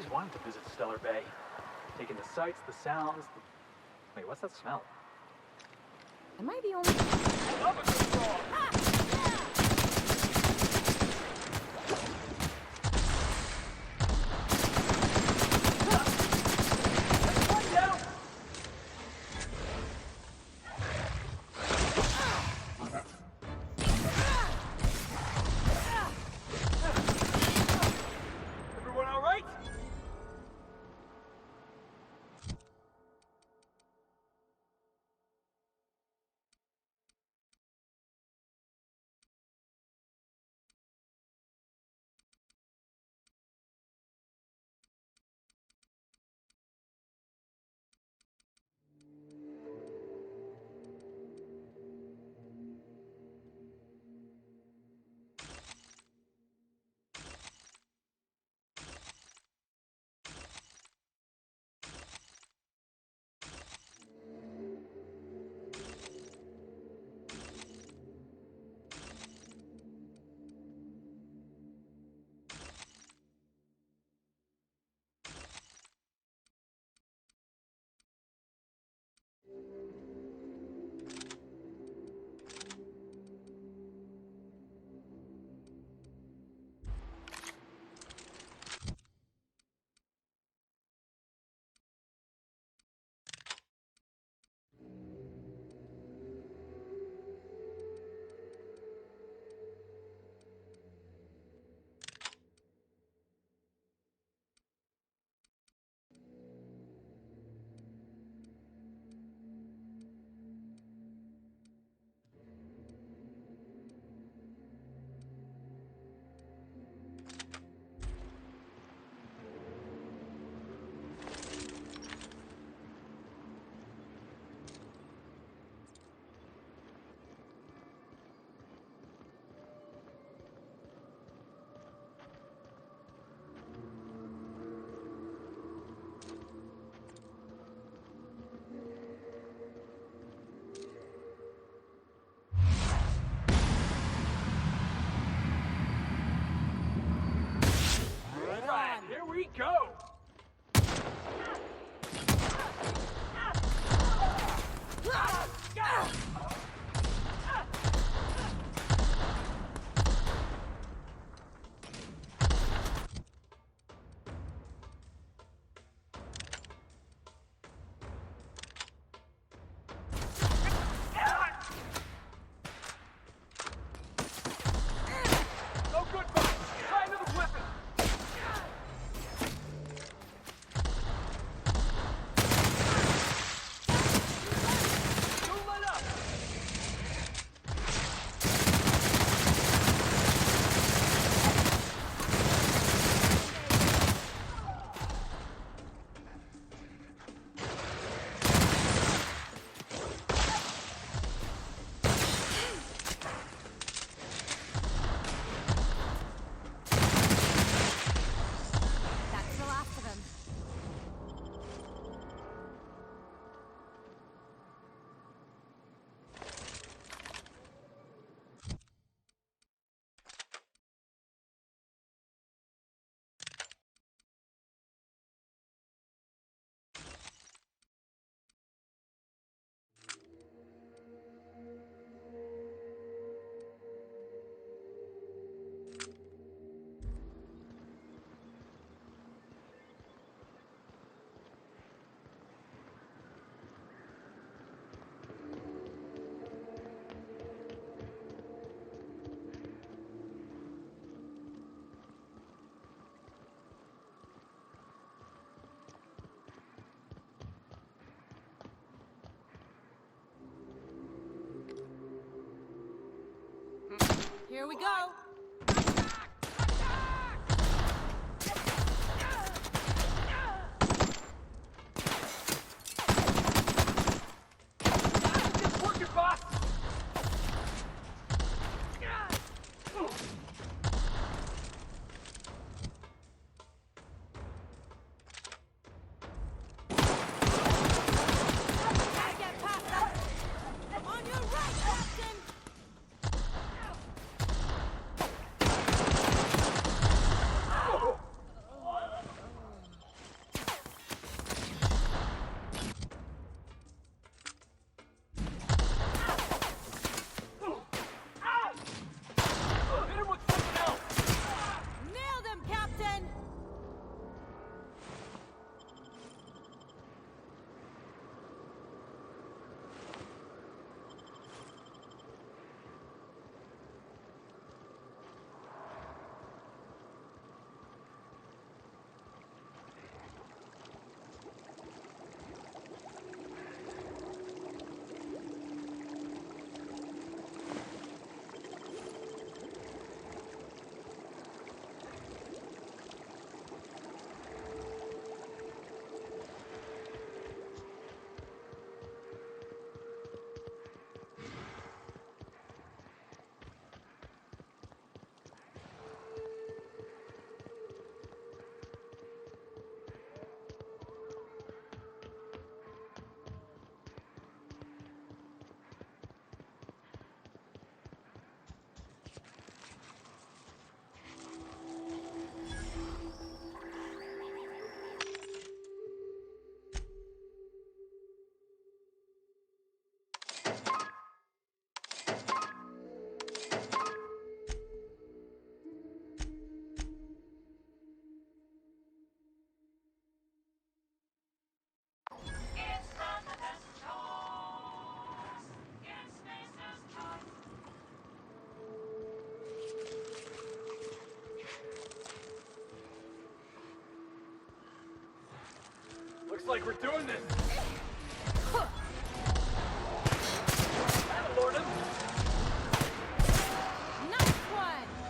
always wanted to visit Stellar Bay. Taking the sights, the sounds, Wait, what's that smell? Am I the only... I love a good dog! Here we go! Here we go! Looks like we're doing this. That'll lord him. Nice one!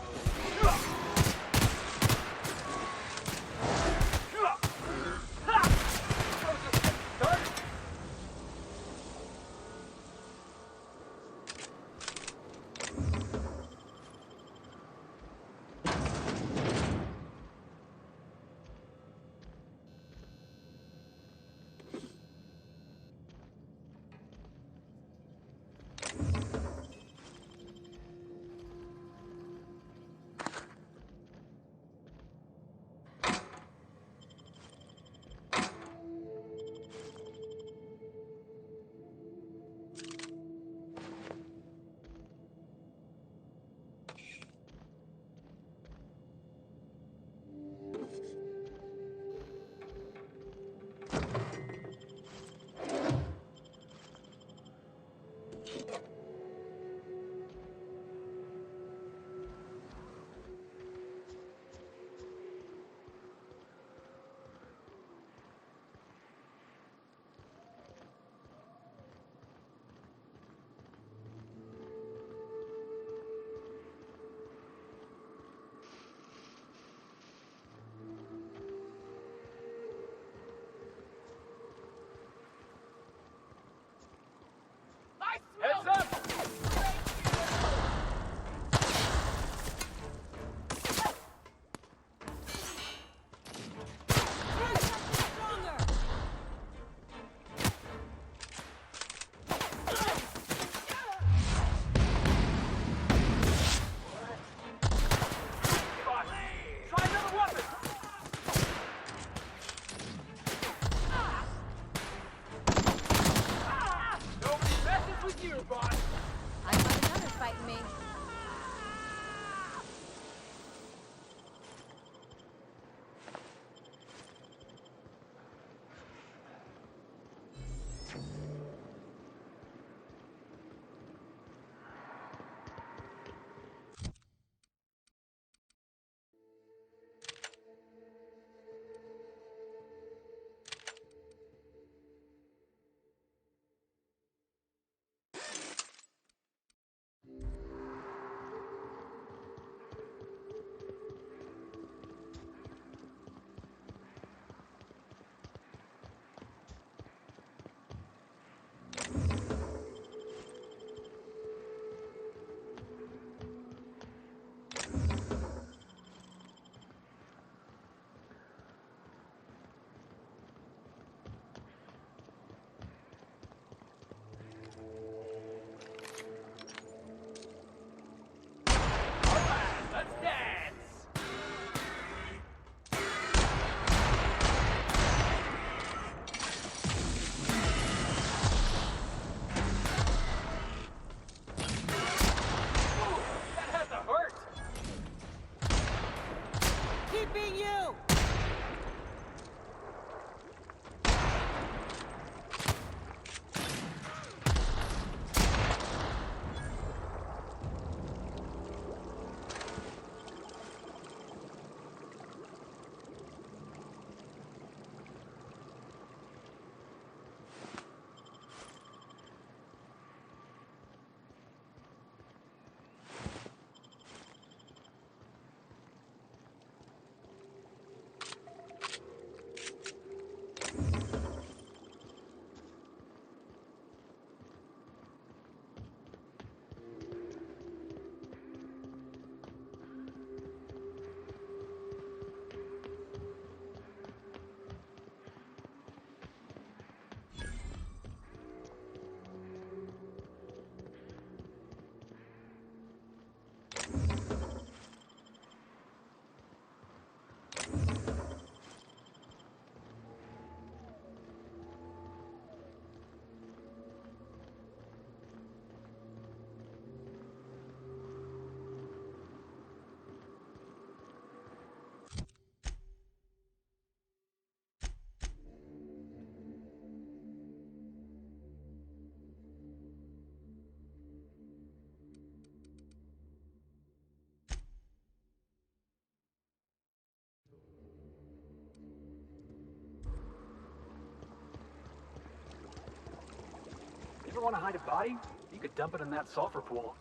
don't want to hide a body, you could dump it in that sulfur pool.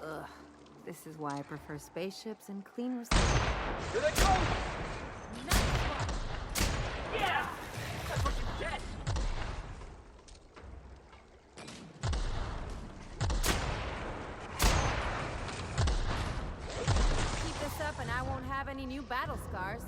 Ugh. This is why I prefer spaceships and clean recycling. Here they come! Yeah! That's what you get! Keep this up and I won't have any new battle scars.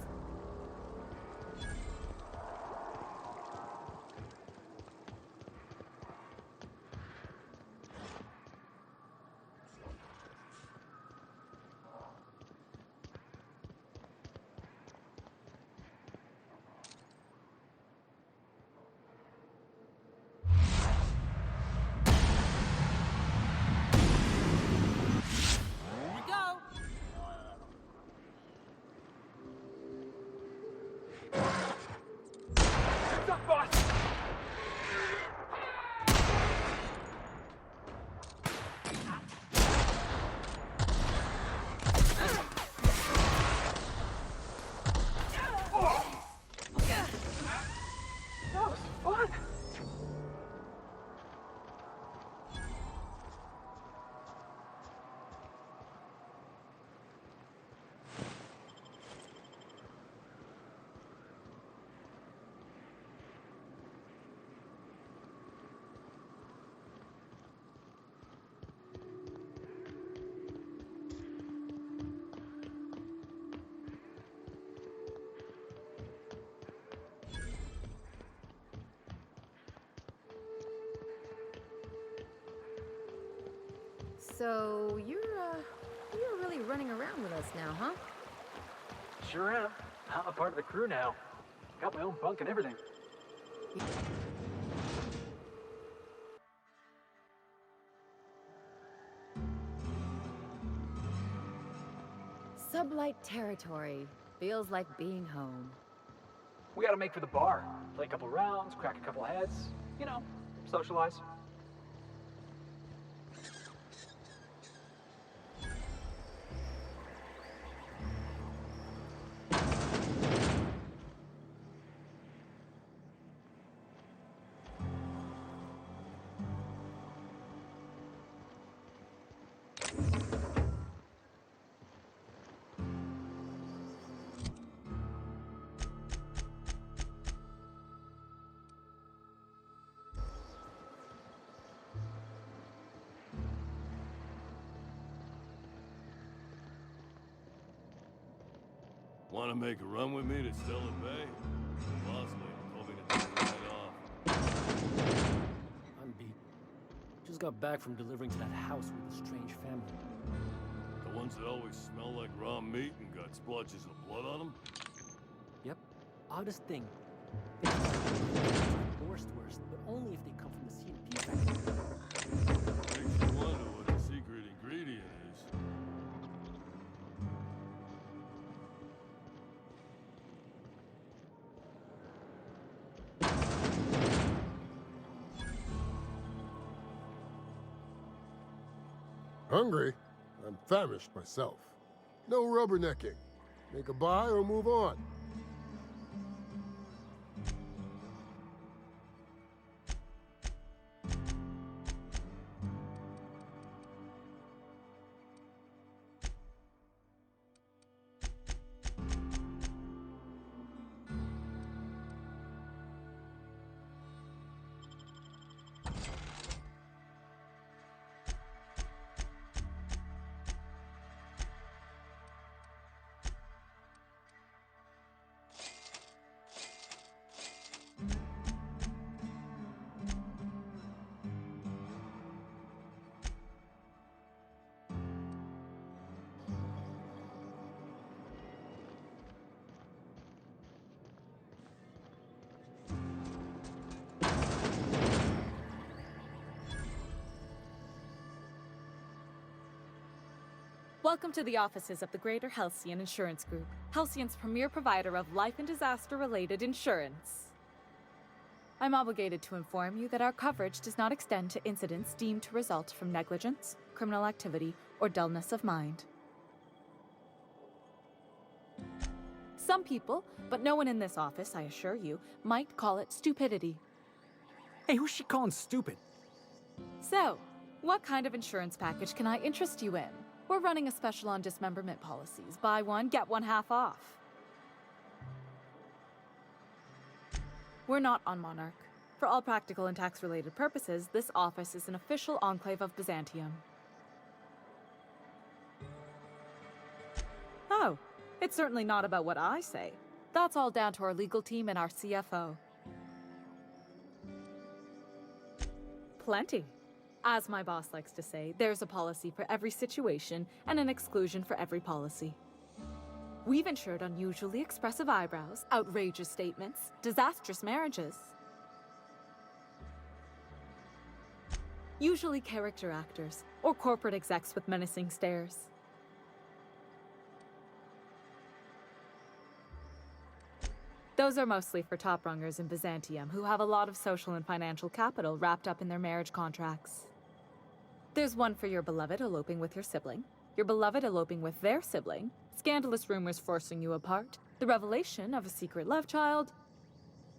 So, you're really running around with us now, huh? Sure am. I'm a part of the crew now. Got my own bunk and everything. Sublight territory. Feels like being home. We gotta make for the bar. Play a couple rounds, crack a couple heads. You know, socialize. Want to make a run with me to Stella Bay? Boss lady told me to take the night off. I'm beat. Just got back from delivering to that house with a strange family. The ones that always smell like raw meat and got splotches of blood on them? Yep. Oddest thing. Worst, but only if they come from the C&P factory. Makes you wonder what the secret ingredient is. Hungry? I'm famished myself. No rubbernecking. Make a buy or move on. Welcome to the offices of the Greater Halcyon Insurance Group, Halcyon's premier provider of life and disaster-related insurance. I'm obligated to inform you that our coverage does not extend to incidents deemed to result from negligence, criminal activity, or dullness of mind. Some people, but no one in this office, I assure you, might call it stupidity. Hey, who's she calling stupid? So, what kind of insurance package can I interest you in? We're running a special on dismemberment policies. Buy one, get one half off. We're not on Monarch. For all practical and tax-related purposes, this office is an official enclave of Byzantium. Oh, it's certainly not about what I say. That's all down to our legal team and our CFO. Plenty. As my boss likes to say, there's a policy for every situation and an exclusion for every policy. We've insured unusually expressive eyebrows, outrageous statements, disastrous marriages. Usually character actors, or corporate execs with menacing stares. Those are mostly for top-rungers in Byzantium who have a lot of social and financial capital wrapped up in their marriage contracts. There's one for your beloved eloping with your sibling, your beloved eloping with their sibling, scandalous rumors forcing you apart, the revelation of a secret love child.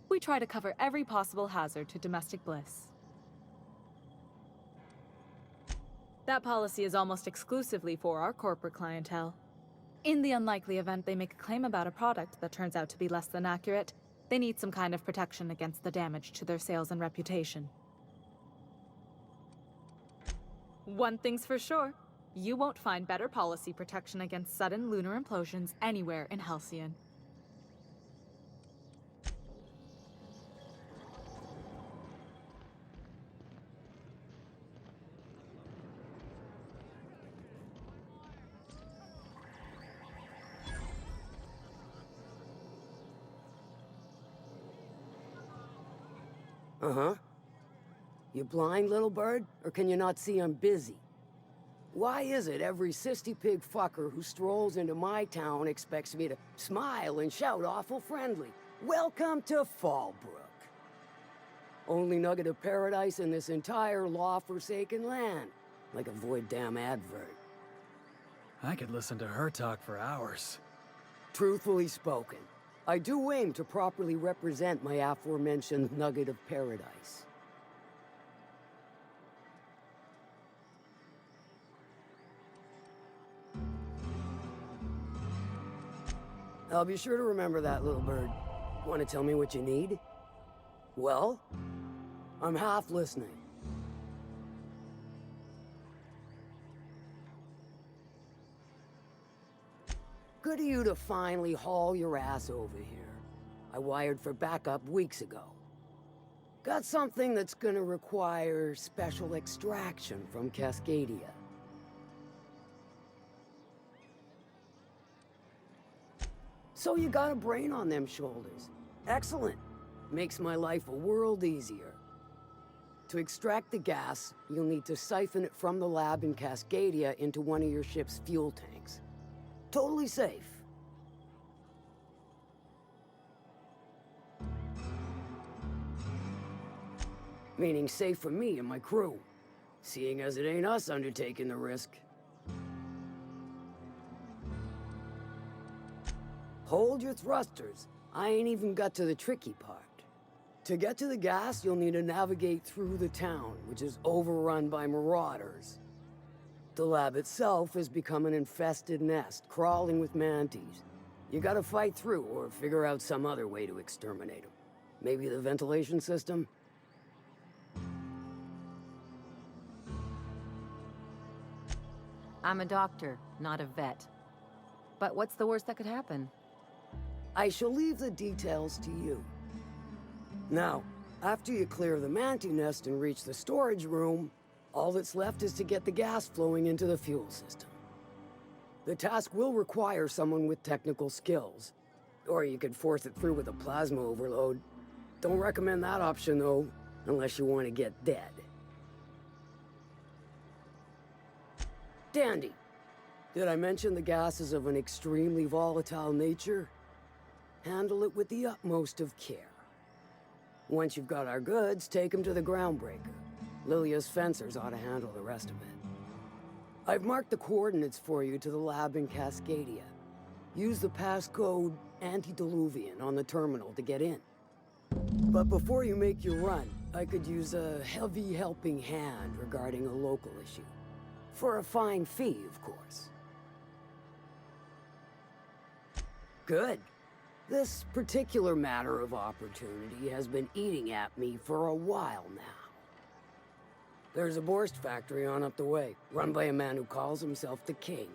We try to cover every possible hazard to domestic bliss. That policy is almost exclusively for our corporate clientele. In the unlikely event they make a claim about a product that turns out to be less than accurate, they need some kind of protection against the damage to their sales and reputation. One thing's for sure, you won't find better policy protection against sudden lunar implosions anywhere in Halcyon. Uh-huh. You blind, little bird? Or can you not see I'm busy? Why is it every sissy pig fucker who strolls into my town expects me to smile and shout awful friendly? Welcome to Fallbrook. Only nugget of paradise in this entire law-forsaken land. Like a void damn advert. I could listen to her talk for hours. Truthfully spoken, I do aim to properly represent my aforementioned nugget of paradise. I'll be sure to remember that, little bird. Want to tell me what you need? Well, I'm half listening. Good of you to finally haul your ass over here. I wired for backup weeks ago. Got something that's gonna require special extraction from Cascadia. So you got a brain on them shoulders. Excellent. Makes my life a world easier. To extract the gas, you'll need to siphon it from the lab in Cascadia into one of your ship's fuel tanks. Totally safe. Meaning safe for me and my crew, seeing as it ain't us undertaking the risk. Hold your thrusters. I ain't even got to the tricky part. To get to the gas, you'll need to navigate through the town, which is overrun by marauders. The lab itself has become an infested nest, crawling with mantis. You gotta fight through or figure out some other way to exterminate them. Maybe the ventilation system? I'm a doctor, not a vet. But what's the worst that could happen? I shall leave the details to you. Now, after you clear the mantis nest and reach the storage room, all that's left is to get the gas flowing into the fuel system. The task will require someone with technical skills. Or you could force it through with a plasma overload. Don't recommend that option, though, unless you want to get dead. Dandy. Did I mention the gas is of an extremely volatile nature? Handle it with the utmost of care. Once you've got our goods, take them to the groundbreaker. Lilia's fencers ought to handle the rest of it. I've marked the coordinates for you to the lab in Cascadia. Use the passcode Antediluvian on the terminal to get in. But before you make your run, I could use a heavy helping hand regarding a local issue. For a fine fee, of course. Good. This particular matter of opportunity has been eating at me for a while now. There's a Borst factory on up the way, run by a man who calls himself the King.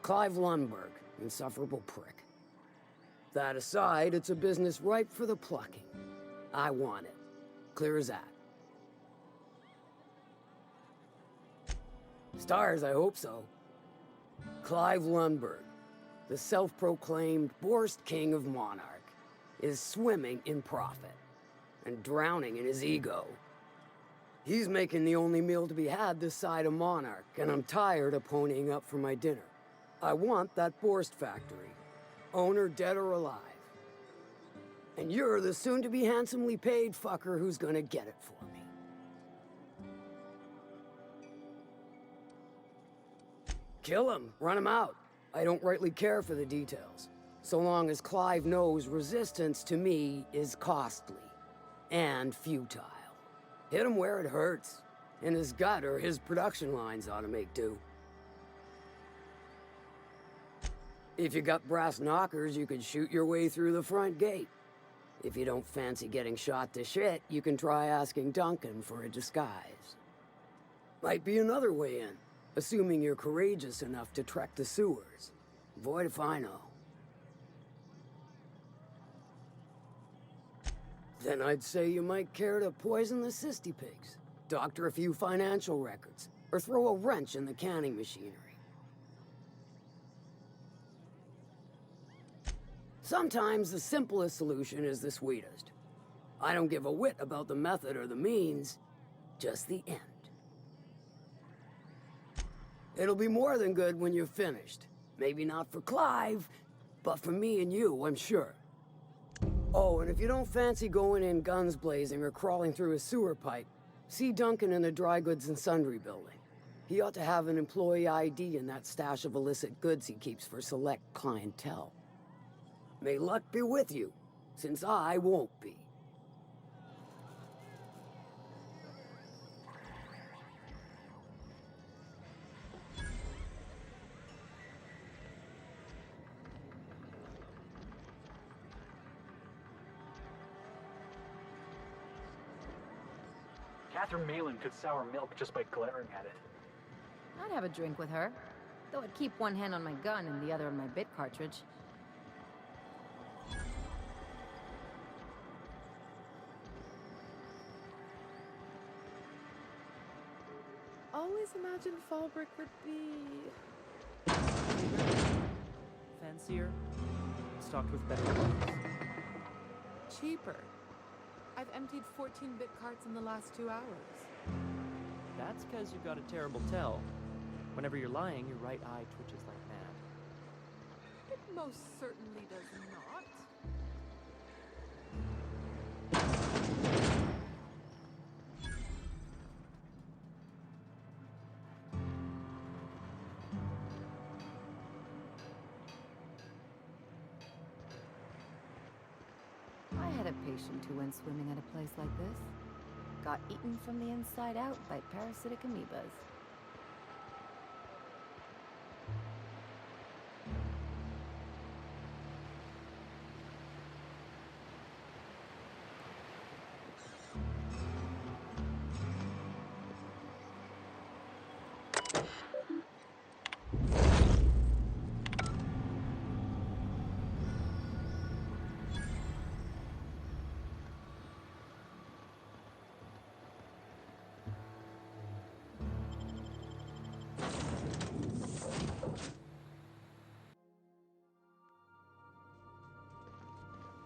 Clive Lundberg, insufferable prick. That aside, it's a business ripe for the plucking. I want it. Clear as that. Stars, I hope so. Clive Lundberg, the self-proclaimed Borst King of Monarch, is swimming in profit and drowning in his ego. He's making the only meal to be had this side of Monarch, and I'm tired of ponying up for my dinner. I want that Borst factory, owner dead or alive. And you're the soon-to-be handsomely paid fucker who's gonna get it for me. Kill him, run him out. I don't rightly care for the details, so long as Clive knows resistance to me is costly and futile. Hit him where it hurts. In his gut or his production lines ought to make do. If you got brass knockers, you could shoot your way through the front gate. If you don't fancy getting shot to shit, you can try asking Duncan for a disguise. Might be another way in, assuming you're courageous enough to trek the sewers. Void if I know. Then I'd say you might care to poison the cysty pigs, doctor a few financial records, or throw a wrench in the canning machinery. Sometimes the simplest solution is the sweetest. I don't give a whit about the method or the means, just the end. It'll be more than good when you're finished. Maybe not for Clive, but for me and you, I'm sure. Oh, and if you don't fancy going in guns blazing or crawling through a sewer pipe, see Duncan in the dry goods and sundry building. He ought to have an employee ID in that stash of illicit goods he keeps for select clientele. May luck be with you, since I won't be. Catherine Malin could sour milk just by glaring at it. I'd have a drink with her, though I'd keep one hand on my gun and the other on my bit cartridge. Always imagined Fallbrick would be fancier, stocked with better weapons. cheaper. I've emptied 14-bit carts in the last 2 hours. That's because you've got a terrible tell. Whenever you're lying, your right eye twitches like mad. It most certainly does not. I had a patient who went swimming at a place like this. Got eaten from the inside out by parasitic amoebas.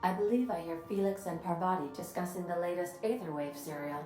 I believe I hear Felix and Parvati discussing the latest Aetherwave serial.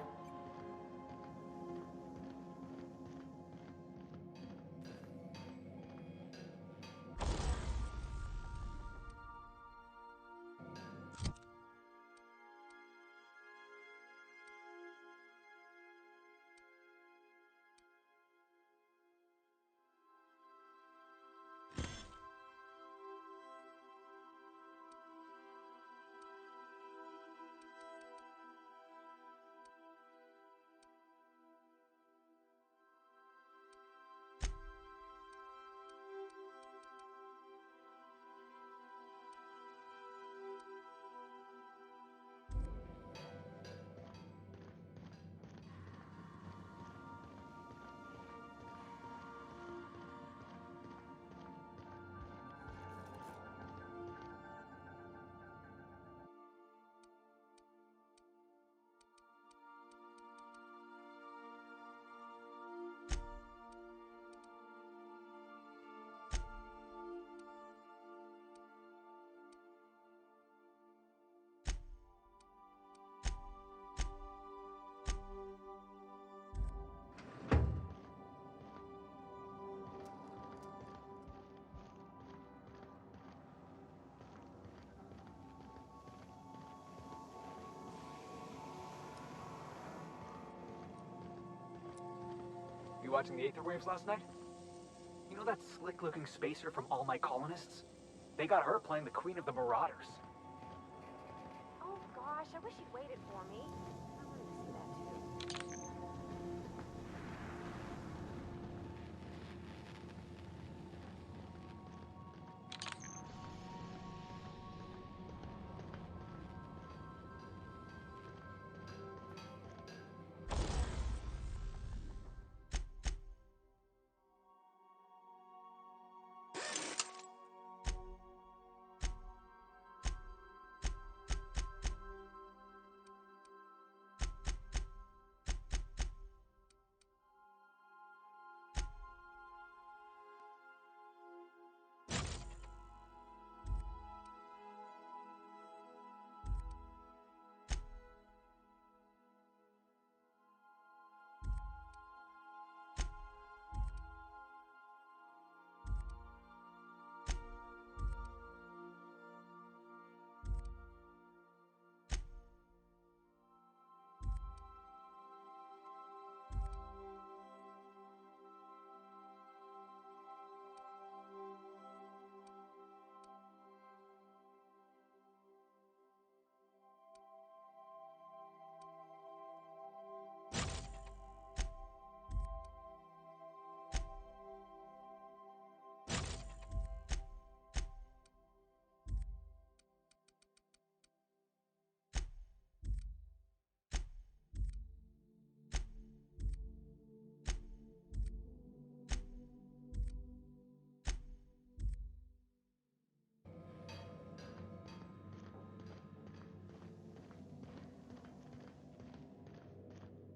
You watching the Aether Waves last night? You know that slick-looking spacer from All My Colonists? They got her playing the Queen of the Marauders. Oh gosh, I wish you'd waited for me. I wanted to see that too.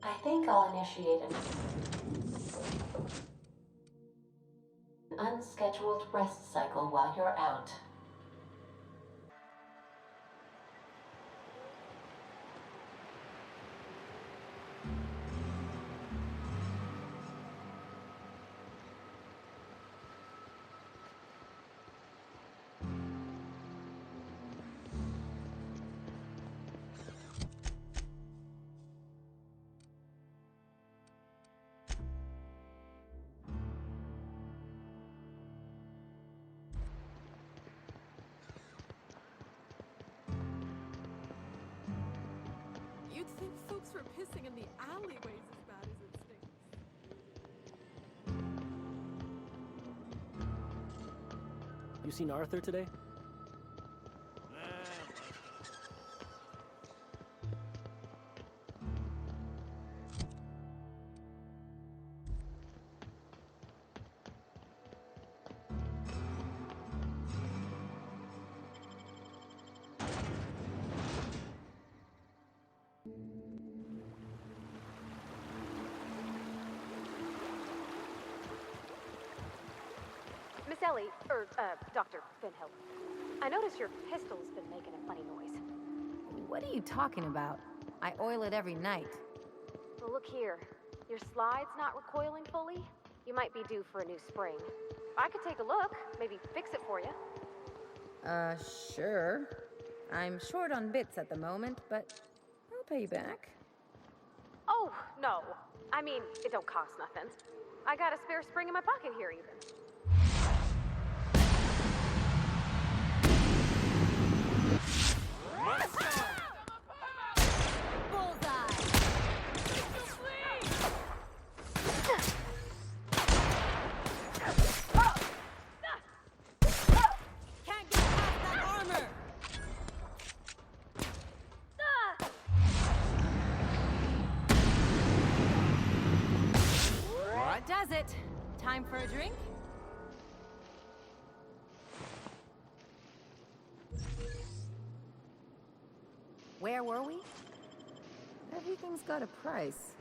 I think I'll initiate an unscheduled rest cycle while you're out. You'd think folks were pissing in the alleyways as bad as it stinks. You seen Arthur today? Miss Ellie, Dr. Finhill, I notice your pistol's been making a funny noise. What are you talking about? I oil it every night. Well, look here. Your slide's not recoiling fully. You might be due for a new spring. I could take a look, maybe fix it for you. Sure. I'm short on bits at the moment, but I'll pay you back. Oh, no. I mean, it don't cost nothing. I got a spare spring in my pocket here, even. That does it. Time for a drink? Where were we? Everything's got a price.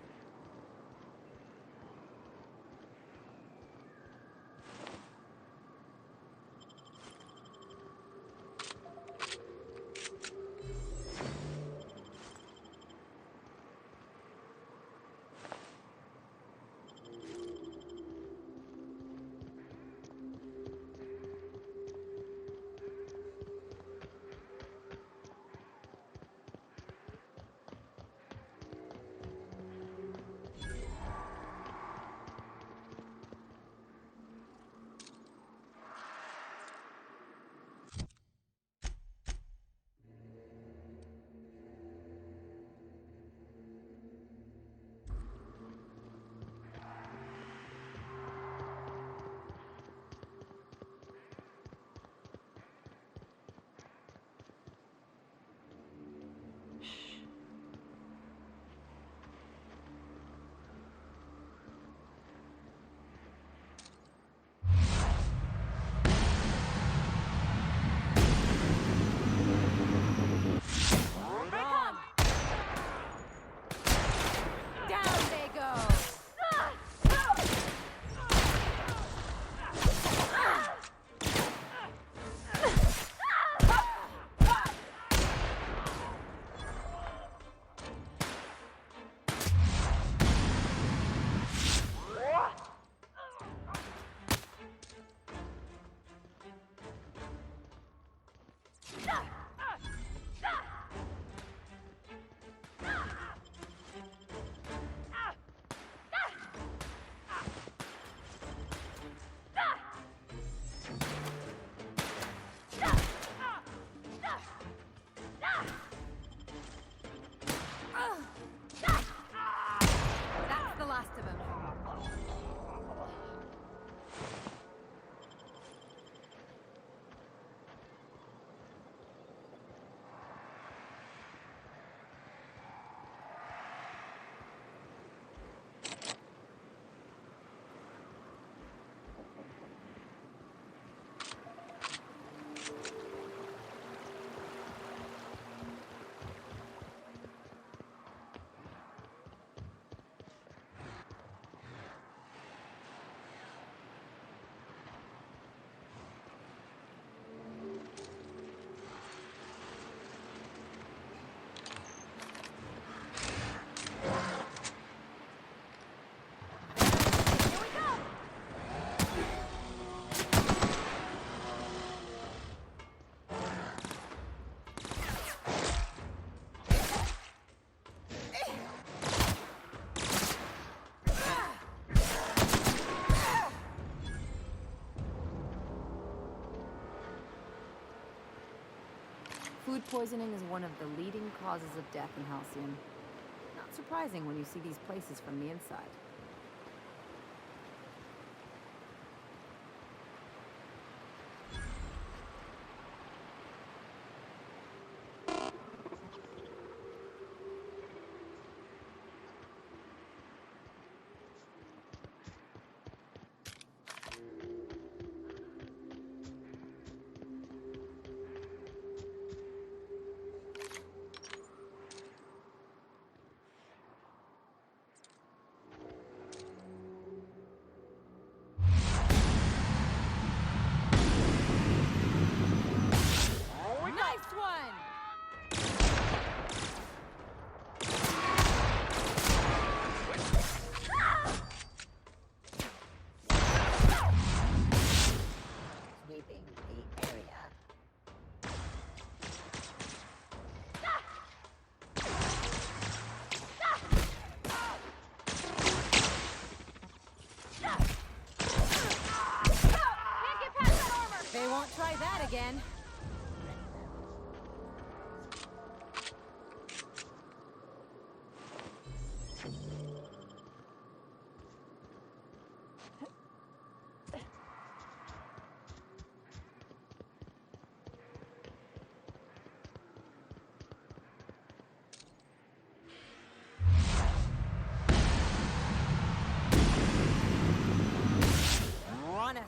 Food poisoning is one of the leading causes of death in Halcyon. Not surprising when you see these places from the inside. Nice one! Sweeping the area. Can't get past that armor! They won't try that again. On us.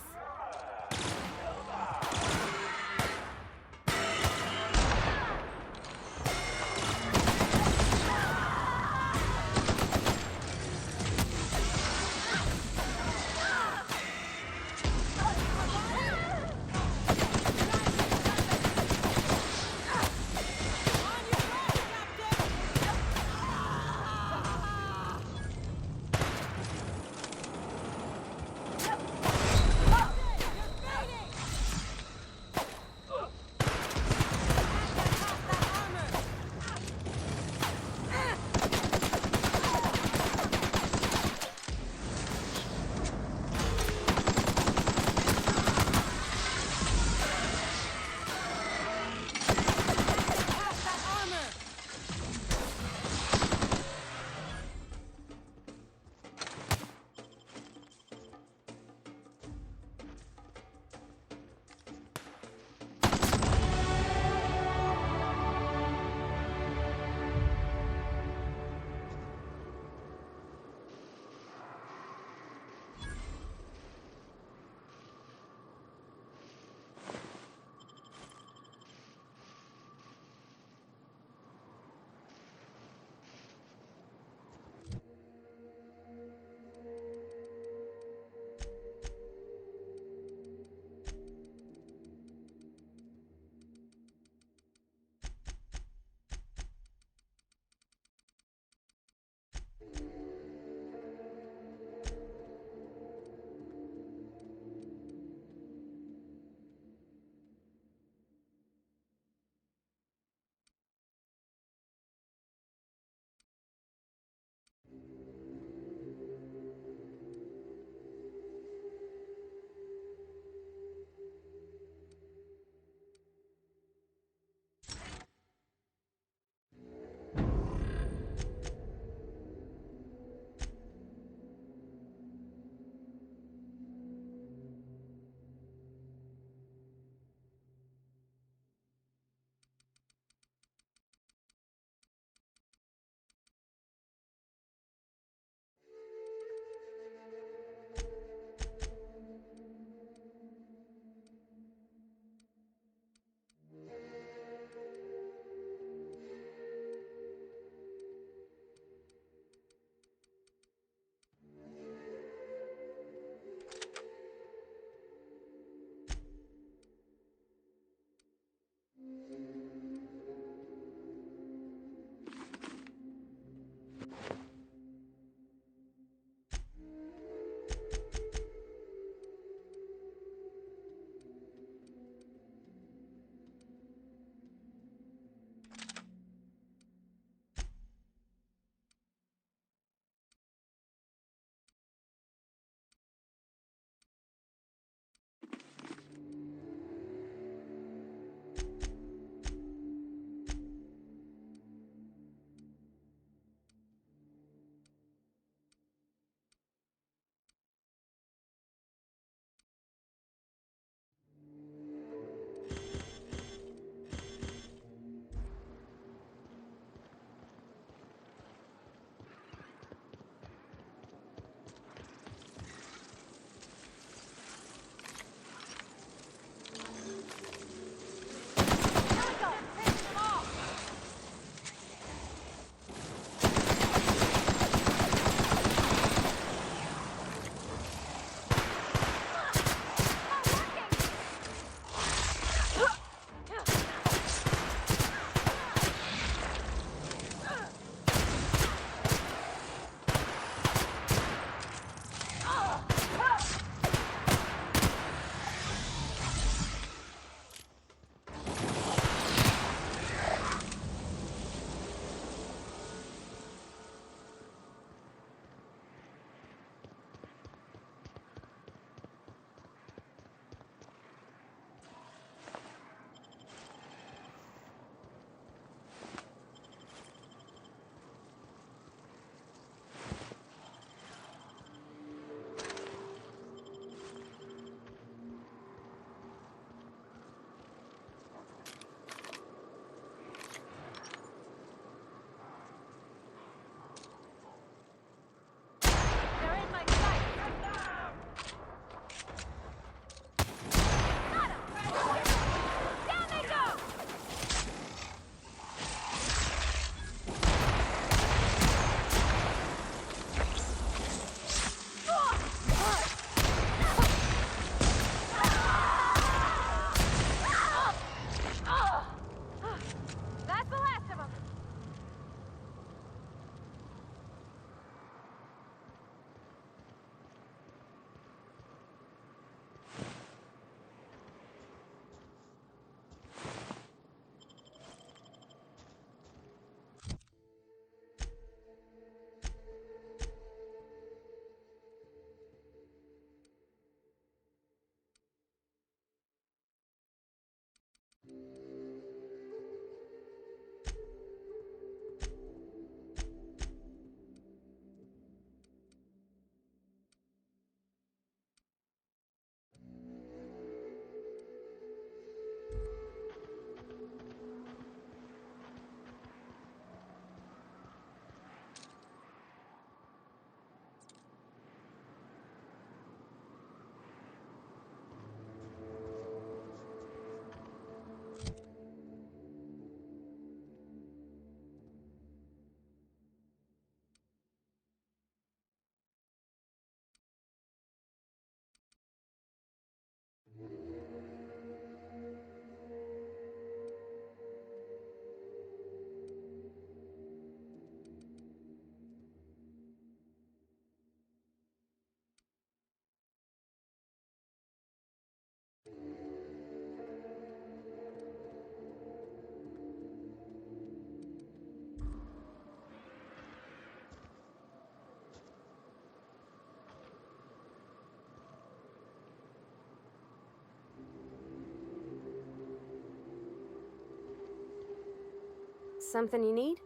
Something you need?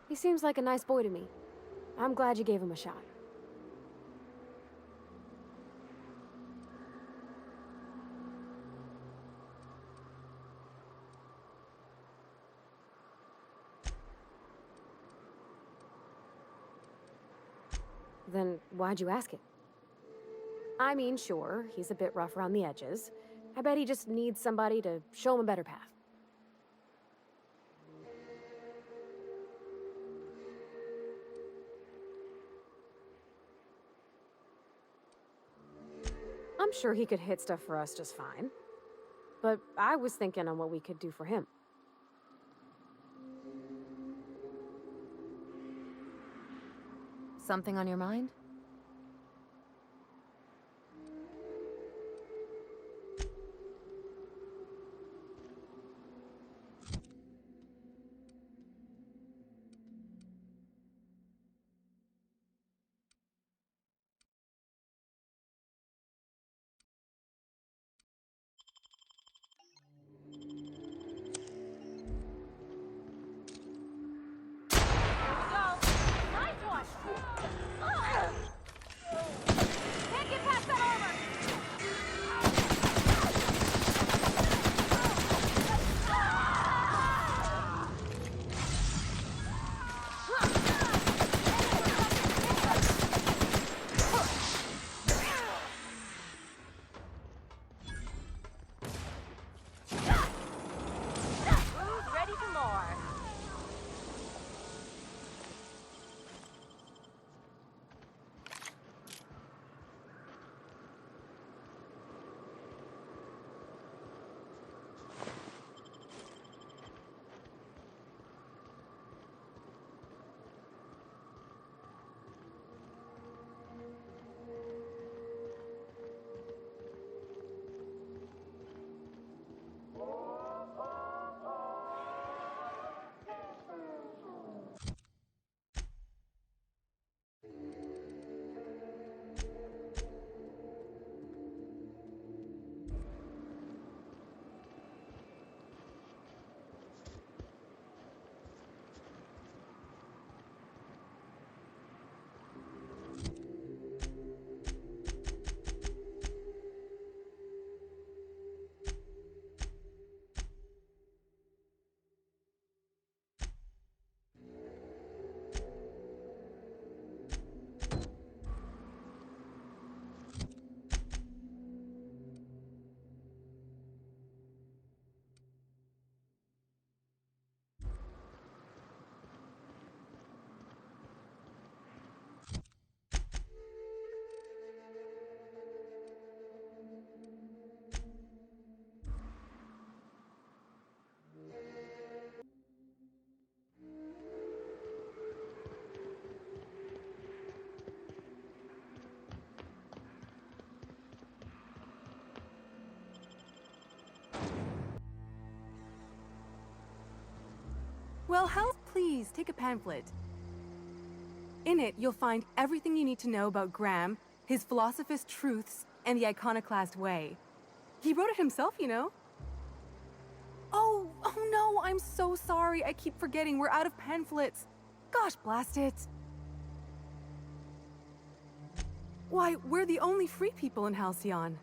He seems like a nice boy to me. I'm glad you gave him a shot. Then why'd you ask it? I mean, sure, he's a bit rough around the edges. I bet he just needs somebody to show him a better path. I'm sure he could hit stuff for us just fine. But I was thinking on what we could do for him. Something on your mind? Well, please take a pamphlet. In it, you'll find everything you need to know about Graham, his philosophist truths, and the iconoclast way. He wrote it himself, you know. Oh no, I'm so sorry. I keep forgetting we're out of pamphlets. Gosh, blast it. Why, we're the only free people in Halcyon.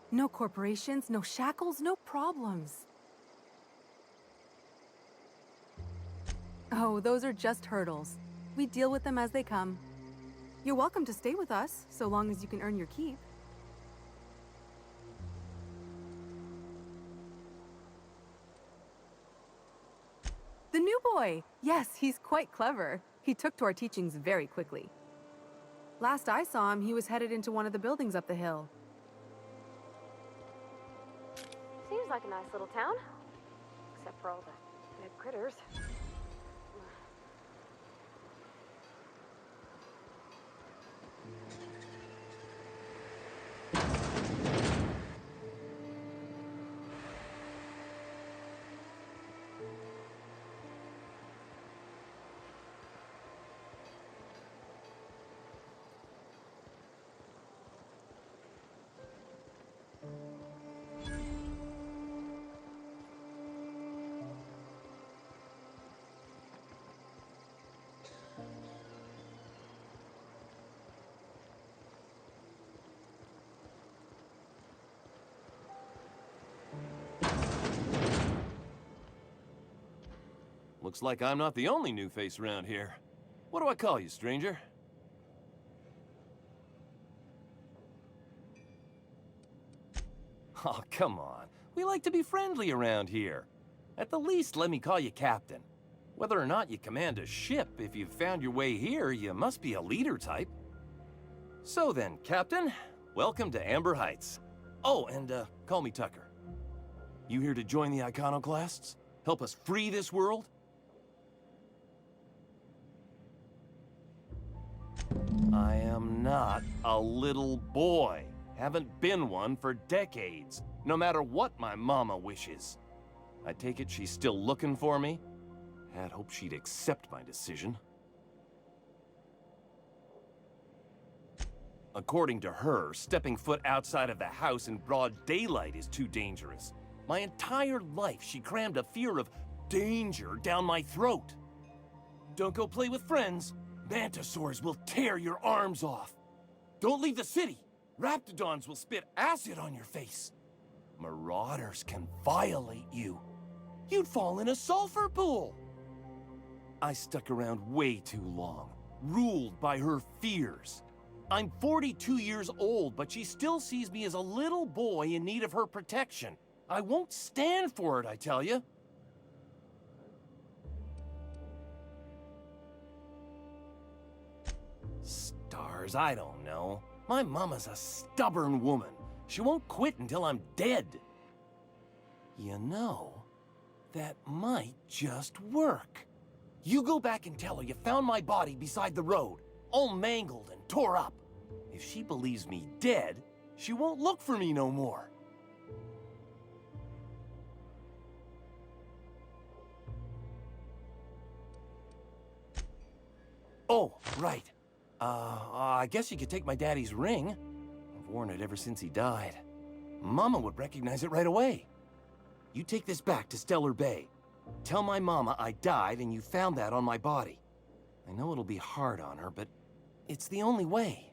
No corporations, no shackles, no problems. Oh, those are just hurdles. We deal with them as they come. You're welcome to stay with us, so long as you can earn your keep. The new boy! Yes, he's quite clever. He took to our teachings very quickly. Last I saw him, he was headed into one of the buildings up the hill. Seems like a nice little town. Except for all the dead critters. Looks like I'm not the only new face around here. What do I call you, stranger? Oh, come on. We like to be friendly around here. At the least, let me call you Captain. Whether or not you command a ship, if you've found your way here, you must be a leader type. So then, Captain, welcome to Amber Heights. Oh, and call me Tucker. You here to join the Iconoclasts? Help us free this world? I am not a little boy. Haven't been one for decades, no matter what my mama wishes. I take it she's still looking for me? Had hoped she'd accept my decision. According to her, stepping foot outside of the house in broad daylight is too dangerous. My entire life, she crammed a fear of danger down my throat. Don't go play with friends. Mantisaurs will tear your arms off. Don't leave the city. Raptidons will spit acid on your face. Marauders can violate you. You'd fall in a sulfur pool. I stuck around way too long, ruled by her fears. I'm 42 years old, but she still sees me as a little boy in need of her protection. I won't stand for it, I tell you. Stars, I don't know. My mama's a stubborn woman. She won't quit until I'm dead. You know, that might just work. You go back and tell her you found my body beside the road, all mangled and tore up. If she believes me dead, she won't look for me no more. Oh, right. I guess you could take my daddy's ring. I've worn it ever since he died. Mama would recognize it right away. You take this back to Stellar Bay. Tell my mama I died and you found that on my body. I know it'll be hard on her, but it's the only way.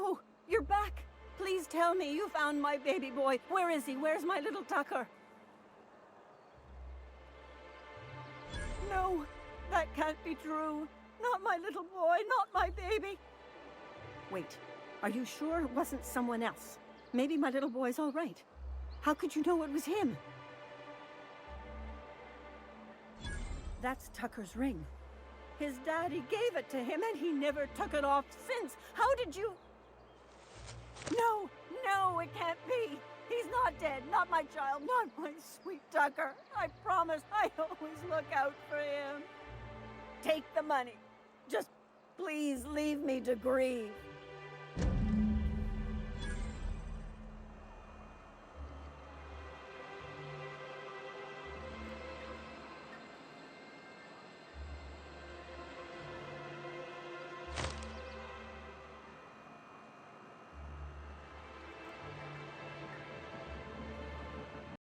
Oh, you're back. Please tell me you found my baby boy. Where is he? Where's my little Tucker? No, that can't be true. Not my little boy, not my baby. Wait, are you sure it wasn't someone else? Maybe my little boy's all right. How could you know it was him? That's Tucker's ring. His daddy gave it to him and he never took it off since. How did you... No, no, it can't be. He's not dead, not my child, not my sweet Tucker. I promise I always look out for him. Take the money. Just please leave me to grieve.